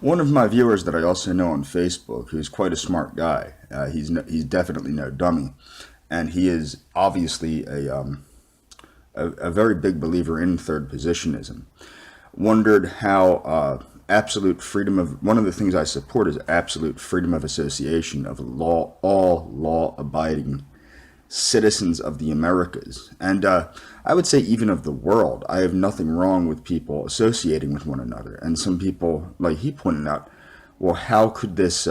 One of my viewers that I also know on Facebook, who's quite a smart guy, he's definitely no dummy, and he is obviously a very big believer in third positionism. Wondered how absolute freedom of one of the things I support is absolute freedom of association of all law-abiding citizens of the Americas, and I would say even of the world. I have nothing wrong with people associating with one another. And some people, like he pointed out, well, how could this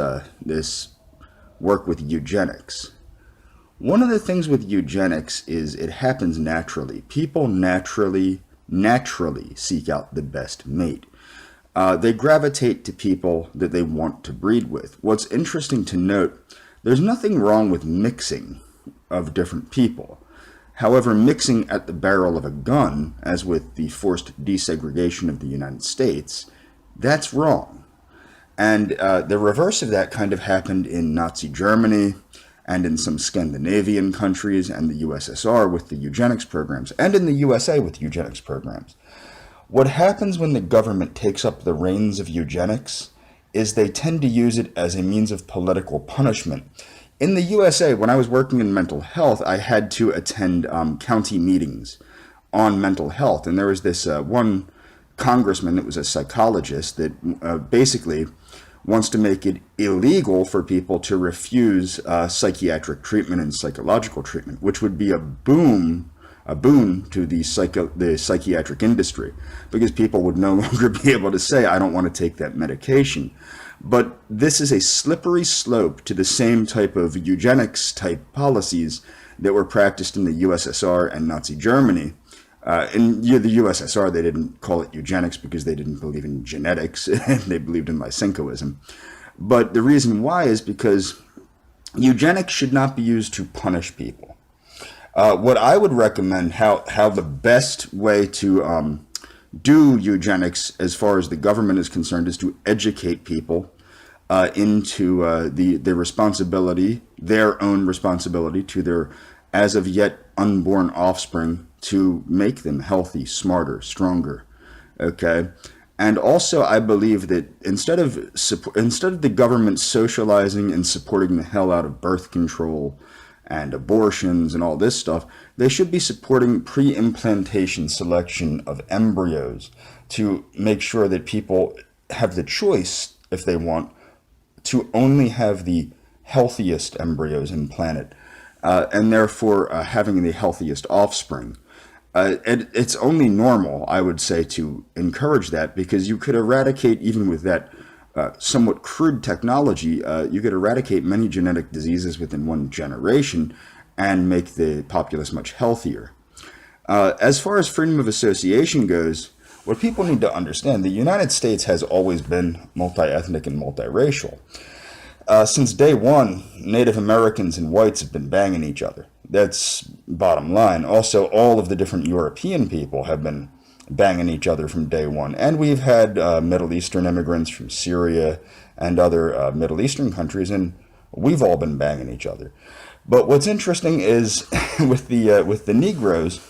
work with eugenics? One of the things with eugenics is it happens naturally. People naturally seek out the best mate. They gravitate to people that they want to breed with. What's interesting to note, there's nothing wrong with mixing of different people. However, mixing at the barrel of a gun, as with the forced desegregation of the United States, that's wrong. And the reverse of that kind of happened in Nazi Germany and in some Scandinavian countries and the USSR with the eugenics programs, and in the USA with eugenics programs. What happens when the government takes up the reins of eugenics is they tend to use it as a means of political punishment. In the USA, when I was working in mental health, I had to attend county meetings on mental health. And there was this one congressman that was a psychologist that basically wants to make it illegal for people to refuse psychiatric treatment and psychological treatment, which would be a boon to the psychiatric industry, because people would no longer be able to say, I don't want to take that medication. But this is a slippery slope to the same type of eugenics type policies that were practiced in the USSR and Nazi Germany. In the USSR, they didn't call it eugenics because they didn't believe in genetics. They believed in Lysenkoism. But the reason why is because eugenics should not be used to punish people. What I would recommend, how the best way to do eugenics as far as the government is concerned, is to educate people into the responsibility, their own responsibility to their as of yet unborn offspring, to make them healthy, smarter, stronger. Okay. And also, I believe that instead of the government socializing and supporting the hell out of birth control and abortions and all this stuff, they should be supporting pre-implantation selection of embryos to make sure that people have the choice, if they want, to only have the healthiest embryos implanted, and therefore having the healthiest offspring. It's only normal, I would say, to encourage that, because you could eradicate, even with that somewhat crude technology, you could eradicate many genetic diseases within one generation and make the populace much healthier. As far as freedom of association goes, what people need to understand, the United States has always been multi-ethnic and multiracial. Since day one, Native Americans and whites have been banging each other. That's bottom line. Also, all of the different European people have been banging each other from day one. And we've had Middle Eastern immigrants from Syria and other Middle Eastern countries, and we've all been banging each other. But what's interesting is with the Negroes,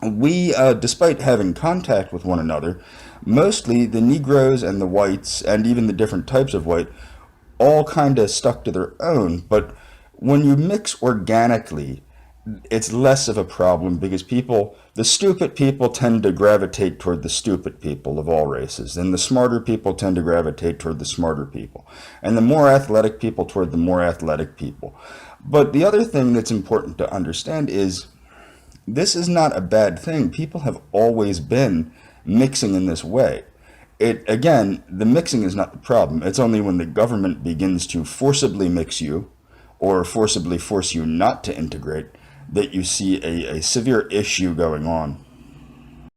we, despite having contact with one another, mostly the Negroes and the whites, and even the different types of white, all kind of stuck to their own. But when you mix organically, it's less of a problem, because the stupid people tend to gravitate toward the stupid people of all races, and the smarter people tend to gravitate toward the smarter people, and the more athletic people toward the more athletic people. But the other thing that's important to understand is this is not a bad thing. People have always been mixing in this way. Again, the mixing is not the problem. It's only when the government begins to forcibly mix you or forcibly force you not to integrate that you see a severe issue going on.